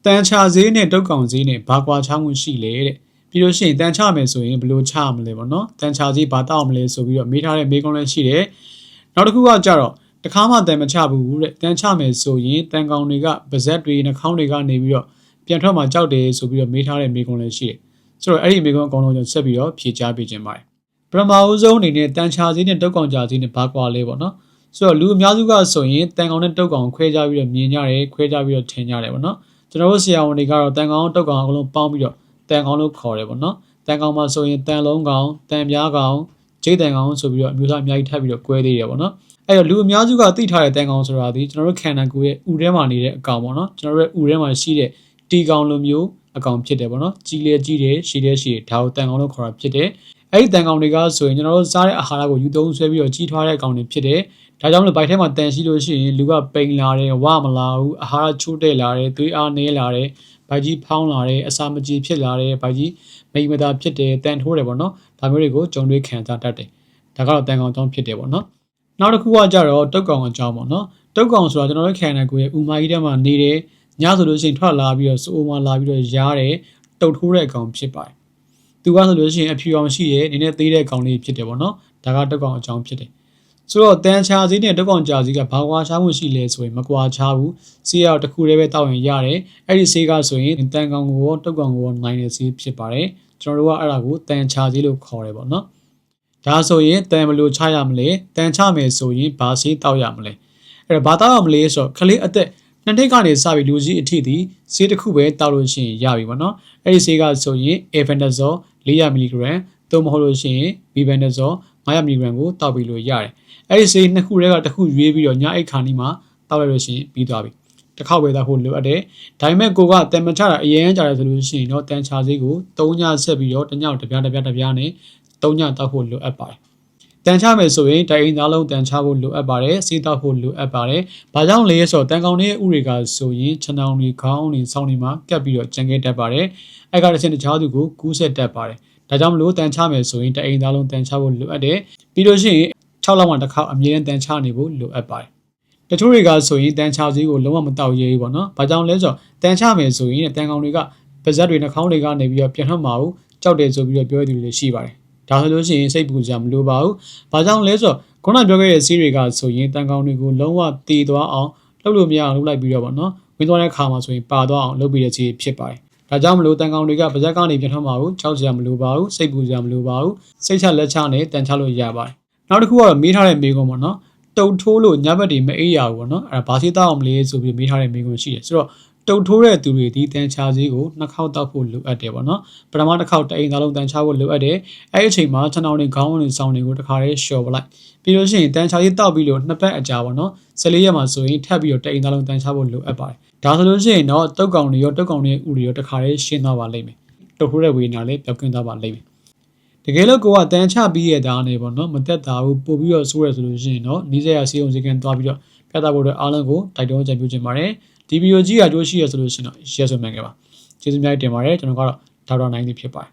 တန်ချဈေးနဲ့တုတ်ကောင်ဈေးနဲ့ဘာကွာခြားမှုရှိလဲတဲ့ပြီးလို့ရှိရင်တန်ချမယ်ဆိုရင်ဘယ်လိုချမလဲပေါ့နော်တန်ချဈေးဘာတောက်မလဲဆိုပြီးတော့မေးထားတဲ့မေးခွန်းလည်းရှိတယ်နောက်တစ်ခုကကြတော့တခါမှတန်မချဘူးတဲ့တန်ချမယ်ဆိုရင်တန်ကောင်တွေကပါဇက်တွေနှာခေါင်းတွေကနေပြီးတော့ပြန်ထွက်มาကြောက်တယ်ဆိုပြီးတော့မေးထားတဲ့မေးခွန်းလည်းရှိတယ်ဆိုတော့အဲ့ဒီမေးခွန်းအကုန်လုံးကျွန်တော်ဆက်ပြီးတော့ဖြေကြားပေးခြင်းပါတယ်ပထမဦးဆုံးအနေနဲ့တန်ချဈေးနဲ့တုတ်ကောင်ကြာဈေးနဲ့ဘာကွာလဲပေါ့နော်ဆိုတော့လူအများစုကဆိုရင်တန်ကောင်နဲ့တုတ်ကောင်ခွဲခြားပြီးတော့မြင်ကြတယ်ခွဲခြားပြီးတော့ထင်ကြတယ်ပေါ့နော်ကျွန်တော်တို့ဆရာဝန်တွေကတော့တန်ကောင်တုတ်ကောင်အကုန်လုံးပေါင်းပြီးတော့တန်ကောင်လို့ခေါ်တယ်ပေါ့နော်တန်ကောင်မှာဆိုရင်တန်လုံးကောင်တန်ပြားကောင်ဂျိတ်တန်ကောင်ဆိုပြီးတော့အမျိုးသားအများကြီးထပ်ပြီးတော့ကွဲသေးတယ်ပေါ့နော်အဲ့တော့လူအများစုကသိထားတဲ့တန်ကောင်ဆိုတာဒီကျွန်တော်တို့ခန္ဓာကိုယ်ရဲ့ဥထဲမှာနေတဲ့အကောင်ပေါ့နော်ကျွန်တော်တို့ရဲ့ဥထဲမှာရှိတဲ့တီကောင်လိုမျိုးအကောင်ဖြစ်တယ်ပေါ့နော်ကြီးလေကြီးတယ်ရှည်တယ်ရှည်ဒါကိုတန်ကောင်လို့ခေါ်တာဖြစ်တယ်အဲ့ဒီတန်ကောင်တွေကဆိုရင်ကျွန်တော်တို့စားတဲ့အာဟာရကိုယူသုံးဆွဲပြီးတော့ကြီးထွားတဲ့အကောင်တွေဖြစ်တယ်ဒါကြောင့်မလို့ဗိုက်ထဲမှာတန်ရှိလို့ရှိရင်လူကပိန်လာတယ်ဝမလာဘူးအာဟာရချိုးတဲ့လာတယ်သွေးအားနည်းလာတယ်ဗိုက်ကြီးဖောင်းလာတယ်အစာမကြေဖြစ်လာတယ်ဗိုက်ကြီးမိမသာဖြစ်တယ်တန်ထိုးတယ်ပေါ့နော်ဒါမျိုးတွေကိုကြုံတွေ့ခံစားတတ်တယ်ဒါကတော့တန်ကောင်အကြောင်းဖြစ်တယ်ပေါ့နော်နောက်တစ်ခုကကြတော့တုတ်ကောင်အကြောင်းပေါ့နော်တုတ်ကောင်ဆိုတာကျွန်တော်တို့ခန္ဓာကိုယ်ရဲ့ဥမာကြီးထဲမှာနေတယ်ညဆိုလို့ရှိရင်ထွက်လာပြီးတော့စိုးမှလာပြီးတော့ရားတယ်တုတ်ထိုးတဲ့အကောင်ဖြစ်ပါတယ်သူကဆိုလို့ရှိရင်အဖြူအောင်ရှိတယ်နည်းနည်းသေးတဲ့အကောင်လေးဖြစ်တယ်ပေါ့နော်ဒါကတုတ်ကောင်အကြောင်းဖြစ်တယ်ဆိုတော့တန်ချာဈေးနဲ့တုတ်ကောင်ကြာဈေးကဘာကွာခြားမှုရှိလဲဆိုရင်မကွာခြားဘူးဆေးရောက်တစ်ခုတည်းပဲတောက်ရင်ရတယ်အဲ့ဒီဆေးကဆိုရင်တန်ကောင်ကိုရောတုတ်ကောင်ကိုရောနိုင်တဲ့ဆေးဖြစ်ပါတယ်ကျွန်တော်တို့ကအဲ့ဒါကိုတန်ချာဈေးလို့ခေါ်တယ်ပေါ့နော်ဒါဆိုရင်တန်ဘလို့ချရမလဲတန်ချမယ်ဆိုရင်ဘာဆေးတောက်ရမလဲအဲ့တော့ဘာတောက်ရမလဲဆိုတော့ခလေးအသက်နှစ်နှစ်ကနေစပြီးလူကြီးအထိဒီဆေးတစ်ခုပဲတောက်လို့ရှိရင်ရပြီပေါ့နော်အဲ့ဒီဆေးကဆိုရင် Albendazole 400 mg သို့မဟုတ်လို့ရှိရင် Bebendazole 500 mg ကိုတောက်ပြီးလို့ရတယ်အဲ့ဒီဆေးနှစ်ခုတည်းကတစ်ခုရွေးပြီးတော့ညအိတ်ခါနီးမှာတောက်လိုက်လို့ရှိရင်ပြီးသွားပြီတစ်ခေါက်ပဲတောက်ဖို့လိုအပ်တယ်ဒါပေမဲ့ကိုကတန်မချတာအရင်ကြာတယ်ဆိုလို့ရှိရင်တော့တန်ချဆေးကို3ညဆက်ပြီးတော့တစ်ညတစ်ပြားနဲ့3ညတောက်ဖို့လိုအပ်ပါတယ်တန်ချမယ်ဆိုရင်တိုင်အိမ်သားလုံးတန်ချဖို့လိုအပ်ပါတယ်စေးတောက်ဖို့လိုအပ်ပါတယ်။ဘာကြောင့်လဲဆိုတော့တန်ကောင်ရဲ့ဥတွေကဆိုရင်ခြံတောင်တွေခေါင်းတွေဆောင်းတွေမှာကပ်ပြီးတော့ကျန်ခဲ့တတ်ပါတယ်။အဲ့ကတည်းကတခြားသူကိုကူးဆက်တတ်ပါတယ်။ဒါကြောင့်မလို့တန်ချမယ်ဆိုရင်တိုင်အိမ်သားလုံးတန်ချဖို့လိုအပ်တယ်။ပြီးလို့ရှိရင်6လောက်မှတစ်ခါအမြဲတမ်းတန်ချနေဖို့လိုအပ်ပါတယ်။တချို့တွေကဆိုရင်တန်ချဈေးကိုလုံးဝမတောက်ရဲဘူးပေါ့နော်။ဘာကြောင့်လဲဆိုတော့တန်ချမယ်ဆိုရင်တန်ကောင်တွေကပါဇက်တွေနှာခေါင်းတွေကနေပြီးတော့ပြန်ထွက်မှာဘူးကြောက်တယ်ဆိုပြီးတော့ပြောရသူတွေရှိပါတယ်။ဒါဆိုလို့ရှိရင်စိတ်ပူကြမလိုပါဘူး။ဘာကြောင့်လဲဆိုတော့ခုနပြောခဲ့တဲ့ဆေးတွေကဆိုရင်တန်ကောင်တွေကိုလုံးဝတည်သွားအောင်လုပ်လို့မရအောင်လုပ်လိုက်ပြီးတော့ဗောနော်။ဝင်သွားတဲ့ခါမှာဆိုရင်ပါသွားအောင်လုပ်ပြီးတဲ့ဆေးဖြစ်ပါတယ်။ဒါကြောင့်မလို့တန်ကောင်တွေကပါဇက်ကနေပြန်ထွက်မှာဘူးကြောက်ကြမလိုပါဘူးစိတ်ပူကြမလိုပါဘူးစိတ်ချလက်ချနဲ့တန်ချလို့ရပါတယ်။နောက်တစ်ခုကတော့မေးထားတဲ့မေးခွန်းပေါ့နော်။တုတ်ထိုးလို့ညဘက်တွေမအေးရဘူးဗောနော်။အဲ့ဒါဘာဆေးတောက်အောင်မလဲဆိုပြီးမေးထားတဲ့မေးခွန်းရှိတယ်။ဆိုတော့တုတ်ထိုးတဲ့သူတွေဒီတန်ချာဈေးကိုနှစ်ခေါက်တောက်ဖို့လိုအပ်တယ်ပေါ့နော်ပထမတစ်ခေါက်တအိမ်သားလုံးတန်ချဖို့လိုအပ်တယ်အဲ့ဒီအချိန်မှာခြံတော်တွေခေါင်းဝင်ဆောင်းတွေကိုတစ်ခါတည်းလျှော်ပလိုက်ပြီးလို့ရှိရင်တန်ချာဈေးတောက်ပြီးလို့နှစ်ပတ်အကြာပေါ့နော်14ရက်မှာဆိုရင်ထပ်ပြီးတော့တအိမ်သားလုံးတန်ချဖို့လိုအပ်ပါတယ်ဒါဆိုလို့ရှိရင်တော့တုတ်ကောင်တွေရောတုတ်ကောင်တွေဥတွေရောတစ်ခါတည်းရှင်းသွားပါလိမ့်မယ်တုတ်ထိုးတဲ့ဝေဒနာလည်းပျောက်ကင်းသွားပါလိမ့်မယ်တကယ်လို့ကိုကတန်ချပြီးရတာနဲ့ပေါ့နော်မသက်တာဘူးပို့ပြီးတော့ဆိုးရဆိုလို့ရှိရင်တော့နီးစပ်ရစီအောင်စီကန်သွားပြီးတော့ပြသဖို့အတွက်အားလုံးကိုတိုက်တွန်းကြံပြုချင်ပါတယ်ဒီဗီဒီယိုကြီးအကျိုးရှိရဆိုလို့ရှိရင်တော့ share ဆိုမှန်ခဲ့ပါကျေးဇူးများတင်ပါတယ်ကျွန်တော်ကတော့ဒေါက်တာနိုင်သည်ဖြစ်ပါတယ်